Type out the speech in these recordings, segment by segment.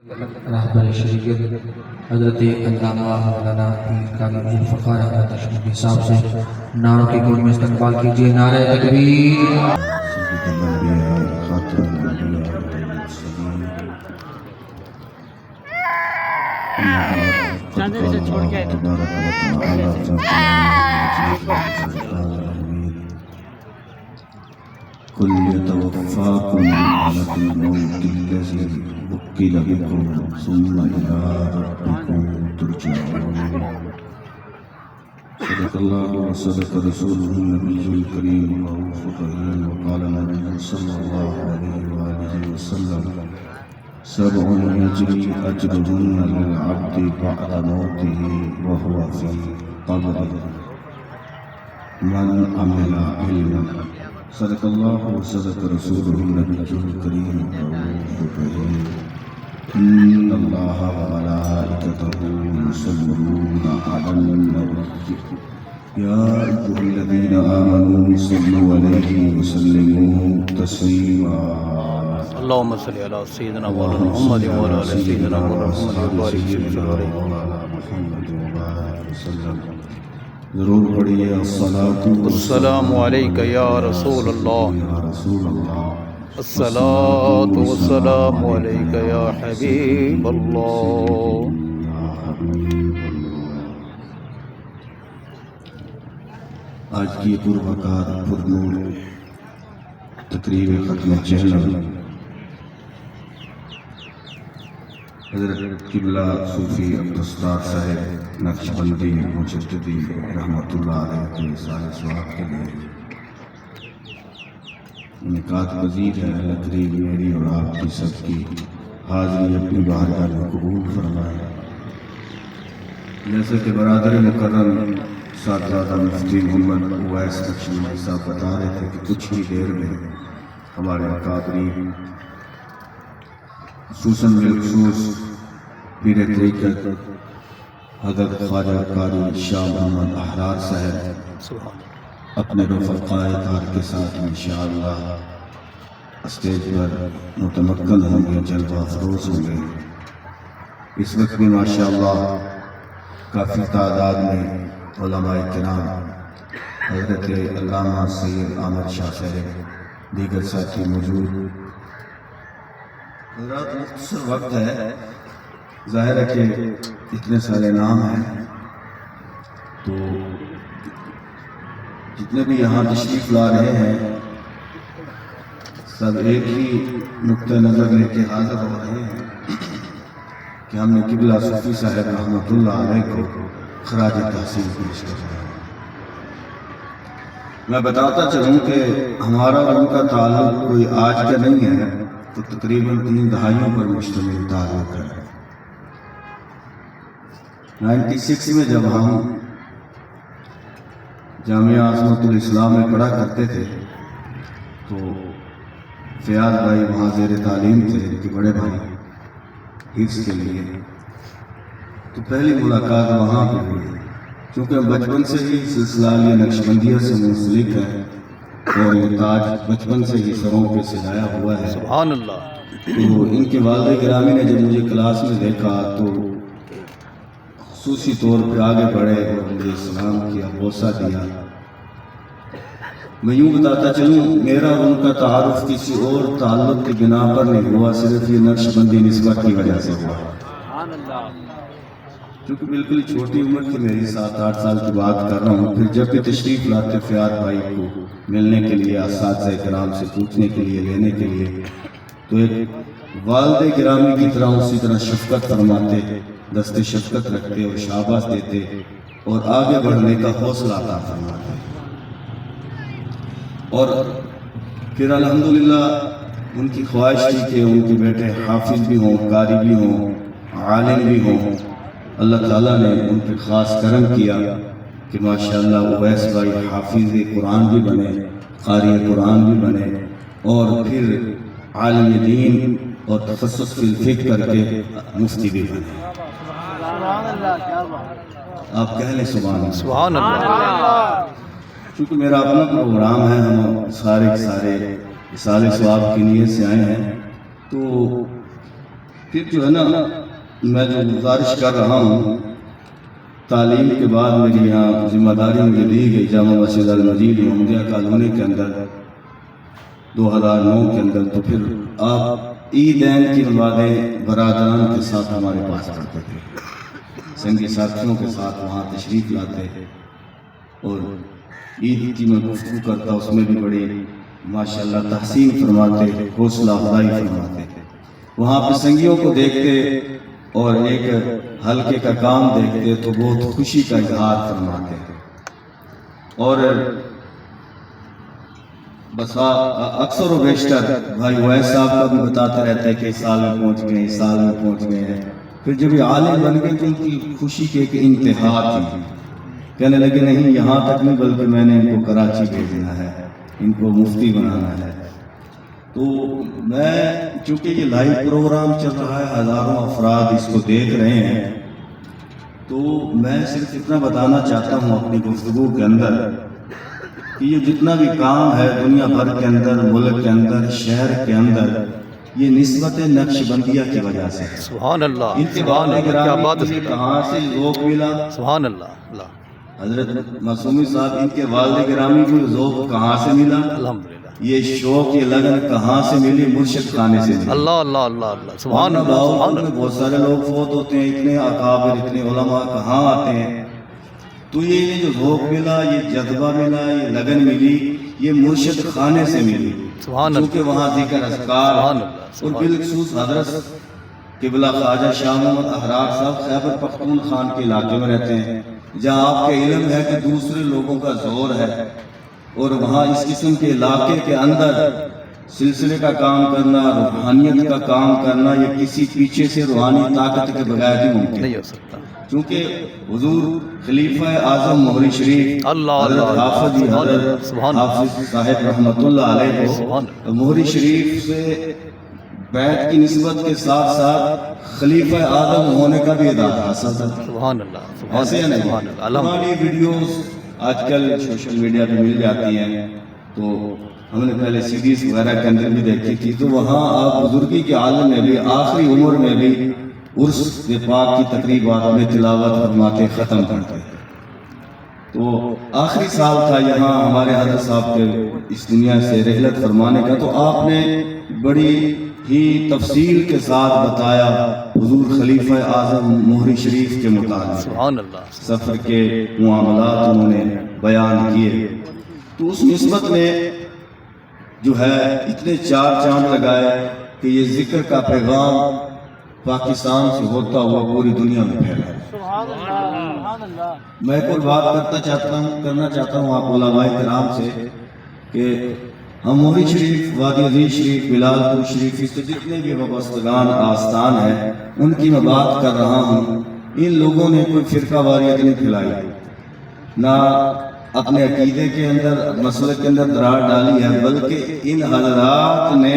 رہبر شریعت حضرت علامہ مولانا کامل الفقار احمد اشرفی صاحب سے نعروں کی گود میں استقبال کیجیے۔ نعرہ تکبیر۔ سید الانبیاء خاتم الانبیاء والمرسلین چاندنی سے چھوڑ کے آئے تبارک و تعالی فی القرآن العظیم قل يتوفاكم ملك الموت الذي وكل بكم ثم إلى ربكم ترجعون صدق الله وصدق رسوله النبي الكريم الرؤوف الرحيم وقال النبي صلى الله عليه وآله وسلم سبع يجري أجرهن للعبد بعد موته وهو في قبره من عمل علما صدق الله وصدق رسوله النبي الكريم الرؤوف الرحيم إن الله وملائكته يصلون على النبي يا أيها الذين آمنوا صلوا عليه وسلموا تسليما اللهم صل على سيدنا مولانا محمد وعلى آل سيدنا مولانا محمد وبارك وسلم ضرور پڑھیے الصلاۃ السلام علیک یا رسول اللہ، یا رسول اللہ، الصلاۃ والسلام علیک یا حبیب اللہ۔ یا حبیب اللہ۔ آج کی پروقار پرنور تقریب ختم چینل حضرت قبلہ صوفی عبدالستار صاحب نقشبندی مجددی رحمۃ اللہ علیہ کے سال سواب کے لیے انعقاد پذیر ہے۔ اللہ قریب میری اور آپ کی سب کی حاضری اپنی بارگاہ میں قبول فرمائے۔ جیسے کہ برادر مکرم صاحبزادہ مفتی محمد اویس نقشبندی صاحب بتا رہے تھے کہ کچھ ہی دیر میں ہمارے اکابرین خصوصاً بالخصوص پیر طریقت حضرت خواجہ قاری شاہ محمد احرار صاحب اپنے رفقائے کار کے ساتھ انشاءاللہ اسٹیج پر متمکن ہوں گے، جلوہ افروز ہوں گے۔ اس وقت بھی ماشاءاللہ کافی تعداد میں علماء کرام حضرت علامہ سید عامر شاہ صاحب دیگر ساتھی موجود۔ حضرات مختصر وقت ہے، ظاہر ہے کہ اتنے سارے نام ہیں، تو جتنے بھی یہاں تشریف لا رہے ہیں سب ایک ہی نقطہ نظر لے کے حاضر ہو رہے ہیں کہ ہم نے قبلہ صوفی صاحب رحمۃ اللہ علیہ کو خراج تحسین پیش کرنا ہے۔ میں بتاتا چلوں کہ ہمارا ان کا تعلق کوئی آج کا نہیں ہے، تو تقریباً 3 دہائیوں پر مشتمل تعلق ہے۔ 96 میں جب ہم جامعہ عظمت الاسلام میں پڑھا کرتے تھے تو فیاض بھائی وہاں زیر تعلیم تھے کہ بڑے بھائی حفظ کے لیے، تو پہلی ملاقات وہاں پہ ہوئی، چونکہ بچپن سے ہی سلسلہ یہ نقشبندیہ سے منسلک ہے اور یہ تاج بچپن سے ہی سروں پہ سجایا ہوا ہے۔ سبحان اللہ۔ تو ان کے والد گرامی نے جب مجھے کلاس میں دیکھا تو خصوصی طور پہ آگے بڑھے اور مجھے سلام کیا، بوسہ دیا۔ میں یوں بتاتا چلوں میرا ان کا تعارف کسی اور تعلق کی بنا پر نہیں ہوا، صرف یہ نقشبندی نسبت کی وجہ سے ہوا۔ کیونکہ بالکل چھوٹی عمر کی میری 7-8 سال کی بات کر رہا ہوں، پھر جب بھی تشریف لاتے فیاض بھائی کو ملنے کے لیے، اساتذہ کرام سے پوچھنے کے لیے، لینے کے لیے، تو ایک والد گرامی کی طرح اسی طرح شفقت فرماتے، دست شفقت رکھتے اور شاباش دیتے اور آگے بڑھنے کا حوصلہ عطا فرماتے۔ اور پھر الحمدللہ ان کی خواہش تھی کہ ان کے بیٹے حافظ بھی ہوں، قاری بھی ہوں، عالم بھی ہوں۔ اللہ تعالیٰ نے ان پہ خاص کرم کیا کہ ماشاءاللہ اویس بھائی حافظ قرآن بھی بنے، قاری قرآن بھی بنے، اور پھر عالم دین اور تخصص فی الفقہ کر کے مفتی بھی بنے۔ آپ کہہ لیں سبحان اللہ۔ سبحان اللہ۔ چونکہ میرا اپنا پروگرام ہے، ہم سارے اصال ثواب کی نیت سے آئے ہیں، تو پھر جو ہے نا میں جو گزارش کر رہا ہوں، تعلیم کے بعد میری یہاں ذمہ داری مجھے دی گئی جامع مسجد المجید محمدیہ کالونی کے اندر 2009 کے اندر، تو پھر آپ عیدین کی نمازیں برادران کے ساتھ ہمارے پاس پڑھتے تھے، سنگی ساتھیوں کے ساتھ وہاں تشریف لاتے، اور عید کی میں گفتگو کرتا، اس میں بھی بڑی ماشاءاللہ تحسین فرماتے، حوصلہ افزائی فرماتے، وہاں پہ سنگیوں کو دیکھتے اور ایک حلقے کا کام دیکھتے تو بہت خوشی کا اظہار فرماتے، اور بس اکثر و بیشتر بھائی ویس صاحب کا بھی بتاتے رہتے کہ اس سال میں پہنچ گئے، اس سال میں پہنچ گئے ہیں، پھر جب یہ عالم بن گئے تو ان کی خوشی کے ایک انتہا تھی، کہنے لگے نہیں یہاں تک نہیں بلکہ میں نے ان کو کراچی بھیجنا ہے، ان کو مفتی بنانا ہے۔ تو میں چونکہ یہ لائیو پروگرام چل رہا ہے، ہزاروں افراد اس کو دیکھ رہے ہیں، تو میں صرف اتنا بتانا چاہتا ہوں اپنی گفتگو کے اندر کہ یہ جتنا بھی کام ہے دنیا بھر کے اندر، ملک کے اندر، شہر کے اندر، یہ نسبت نقش بندیہ کی وجہ سے ہے۔ سبحان اللہ، ان کے سبحان والد اللہ، کیا بات گرامی ہے، کو کہاں سے ذوق ملا؟ سبحان اللہ، اللہ حضرت معصومی صاحب ان کے والد گرامی کو ذوق کہاں سے ملا؟ الحمدللہ، یہ شوق، یہ لگن کہاں سے ملی؟ مرشد خانے سے ملی۔ اللہ اللہ اللہ اللہ، سبحان اللہ، لاہور سبحان میں اللہ، بہت سارے لوگ فوت ہوتے ہیں، اتنے اکابر، اتنے علماء کہاں آتے ہیں؟ تو یہ جو ذوق ملا، یہ جذبہ ملا، یہ لگن ملی، یہ مرشد خانے سے ملی، سبحان اللہ، کیونکہ وہاں ذکر اذکار، سبحان اللہ، اور بالخصوص حضرت قبلہ خواجہ شاہ محمد احرار صاحب خیبر پختونخوا کے علاقے میں رہتے ہیں، جہاں آپ کے علم ہے کہ دوسرے لوگوں کا زور ہے، اور وہاں اس قسم کے علاقے کے اندر سلسلے کا کام کرنا، روحانیت کا کام کرنا، یہ کسی پیچھے سے روحانی طاقت کے بغیر ہی ممکن نہیں ہے، ہو سکتا، چونکہ حضور خلیفہ اعظم مہری شریف اللہ حضرت اللہ، حافظ جی، سبحان اللہ، حضرت سبحان اللہ، حافظ صاحب رحمۃ اللہ علیہ سبحان کو مہری شریف سے بیعت کی نسبت کے ساتھ ساتھ خلیفہ اعظم ہونے کا بھی اعزاز حاصل تھا۔ سبحان اللہ، سبحان ایسے اللہ، نہیں، سبحان اللہ، الحمد ہماری ویڈیوز آج کل سوشل میڈیا پہ مل جاتی ہیں، تو ہم نے پہلے سیریز وغیرہ کے اندر بھی دیکھی تھی، تو وہاں آپ بزرگی کے عالم میں بھی، آخری عمر میں بھی عرس پاک کی تقریبات میں تلاوت فرماتے ختم کرتے، تو آخری سال تھا یہاں ہمارے حضرت صاحب کے اس دنیا سے رحلت فرمانے کا، تو آپ نے بڑی ہی تفصیل کے ساتھ بتایا حضور خلیفہ اعظم مہری شریف کے متعلق، سبحان اللہ، سفر کے معاملات انہوں نے بیان کیے، تو اس نسبت میں جو ہے اتنے چار چاند لگائے کہ یہ ذکر کا پیغام پاکستان سے ہوتا ہوا پوری دنیا میں پھیلا۔ میں ایک اور بات کرنا چاہتا ہوں آپ علماء کرام سے کہ ہم مہری شریف، وادی عزیز شریف، بلال پور شریف، اس سے جتنے بھی وابستگان آستان ہیں ان کی میں بات کر رہا ہوں، ان لوگوں نے کوئی فرقہ واریت نہیں پھیلائی، نہ اپنے عقیدے کے اندر، مسلک کے اندر دراڑ ڈالی ہے، بلکہ ان حضرات نے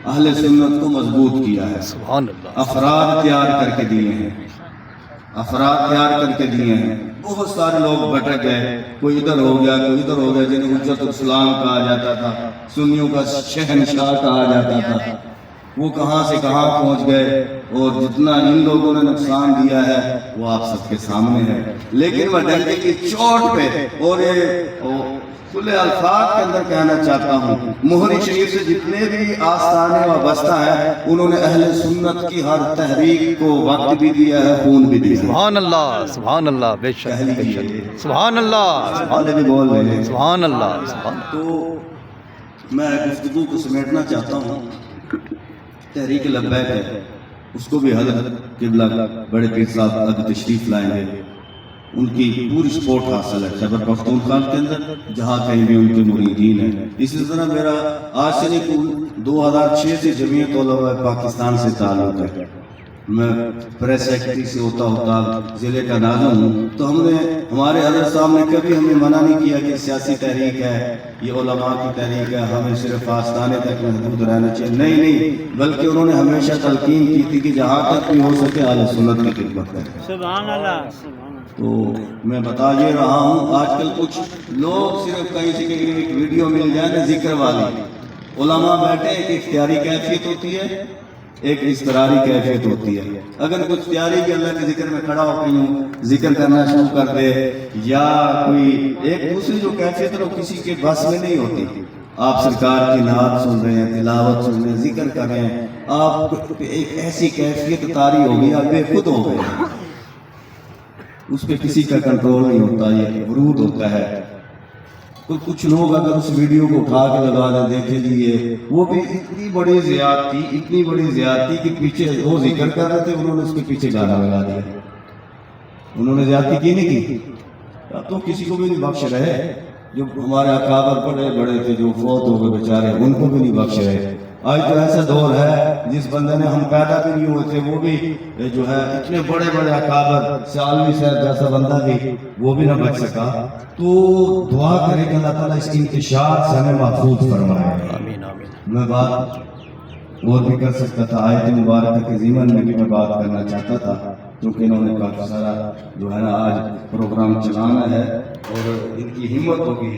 اہل سنت کو مضبوط کیا ہے، سبحان اللہ، افراد تیار کر کے دیے ہیں، افراد تیار کر کے دیے ہیں، بہت سارے لوگ بھٹک گئے، کوئی ادھر ہو گیا، کوئی ادھر ہو گیا، جنہیں حجت الاسلام کہا جاتا تھا، سنیوں کا شہنشاہ کہا جاتا تھا، وہ کہاں سے کہاں پہنچ گئے، اور جتنا ان لوگوں نے نقصان دیا ہے وہ آپ سب کے سامنے ہے، لیکن میں ڈنڈے کی چوٹ پہ اور کھلے الفاظ کے اندر کہنا چاہتا ہوں، مہری شریف سے جتنے بھی آستانے وابستہ ہیں انہوں نے اہل سنت کی ہر تحریک کو وقت بھی دیا ہے، خون بھی دیا ہے۔ سبحان اللہ، سبحان اللہ، بے شک، پہلی بے کی شک، یہ سبحان اللہ، والے بھی بول رہے ہیں، سبحان اللہ، سبحان اللہ، تو میں گفتگو کو سمیٹنا چاہتا ہوں، تحریک لبیک ہے، اس کو بھی حضرت قبلہ بڑے پیر صاحب اب تشریف لائیں گے، ان کی پوری سپورٹ حاصل ہے خیبر پختونخوا کے اندر، جہاں کہیں بھی ان کے مریدین ہیں۔ اسی طرح میرا آج سے نہیں 2006 سے جمعیت علماء پاکستان سے تعلق ہے، میں پریس سیکرٹری سے ہوتا ضلع کا ناظم ہوں، تو ہمارے حضرت صاحب نے کبھی ہمیں منع نہیں کیا کہ سیاسی تحریک ہے، یہ علماء کی تحریک ہے، ہمیں صرف آستانے تک محدود رہنا چاہیے، نہیں، بلکہ انہوں نے ہمیشہ تلقین کی تھی کہ جہاں تک بھی ہو سکے اہل سنت کی خدمت کریں۔ سبحان اللہ، تو میں بتا یہ رہا ہوں، آج کل کچھ لوگ صرف کہیں سے کہیں ایک ویڈیو مل جائے نا ذکر والی، علماء بیٹھے، ایک اختیاری کیفیت ہوتی ہے، ایک اضطراری کیفیت ہوتی ہے. اگر کچھ تیاری بھی اللہ کے ذکر میں کھڑا ہو کہیں ذکر کرنا شروع کر دے یا کوئی ایک دوسری جو کیفیت ہے وہ کسی کے بس میں نہیں ہوتی. آپ سرکار کی نعت سن رہے ہیں، تلاوت سن رہے ہیں، ذکر کر رہے ہیں، آپ ایک ایسی کیفیت طاری ہوگی، آپ بے خود ہو گئے، اس پہ کسی کا کنٹرول نہیں ہوتا، یہ ورود ہوتا ہے. تو کچھ لوگ اگر اس ویڈیو کو اٹھا کے لگا دیں، دیکھے لیے وہ بھی اتنی بڑی زیادتی کہ پیچھے وہ ذکر کر رہے تھے، انہوں نے اس کے پیچھے گانا لگا دیا. انہوں نے زیادتی کی نہیں کی، تو کسی کو بھی نہیں بخش رہے. جو ہمارے اکابر بڑے تھے جو فوت ہو گئے بیچارے، ان کو بھی نہیں بخش رہے. آج تو ایسا دور ہے جس بندے نے ہم پیدا بھی نہیں ہوئے تھے وہ بھی جو ہے اتنے بڑے اکابر، سالوی صاحب جیسا بندہ بھی وہ بھی نہ بچ سکا. تو دعا کرے کہ اللہ تعالیٰ اس کی انتشار سے ہمیں محفوظ فرمائے. آمین آمین. میں بات اور بھی کر سکتا تھا، آیت مبارکہ کے ضمن میں بھی میں بات کرنا چاہتا تھا، کیونکہ انہوں نے کافی سارا جو ہے نا آج پروگرام چلانا ہے اور ان کی ہمت ہوگی،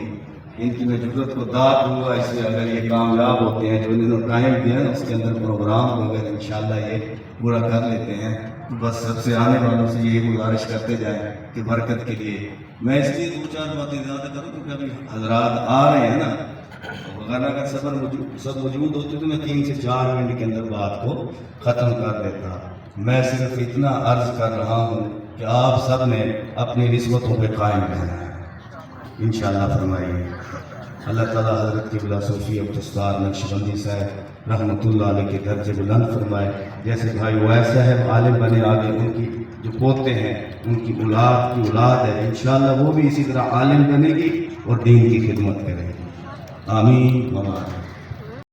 ان کی میں جرت کو داد ہوا. اس لیے اگر یہ کامیاب ہوتے ہیں جو انہوں نے ٹائم دیا نا اس کے اندر پروگرام وغیرہ انشاءاللہ یہ پورا کر لیتے ہیں. بس سب سے آنے والوں سے یہی گزارش کرتے جائیں کہ برکت کے لیے. میں اس لیے 2-4 باتیں زیادہ کروں کیونکہ ابھی حضرات آ رہے ہیں نا، اگر سب موجود ہوتے تو میں 3 سے 4 منٹ کے اندر بات کو ختم کر دیتا. میں صرف اتنا عرض کر رہا ہوں کہ آپ سب نے اپنی نسبتوں پہ قائم رہنا ہے انشاءاللہ. فرمائیے اللہ تعالیٰ حضرت کی بلا صوفی ابتستار نقشبندی صاحب رحمۃ اللہ علیہ کے درجے بلند فرمائے. جیسے بھائی ویس صاحب عالم بنے آگے، ان کی جو پوتے ہیں ان کی اولاد ہے، انشاءاللہ وہ بھی اسی طرح عالم بنے گی اور دین کی خدمت کرے گی. آمین.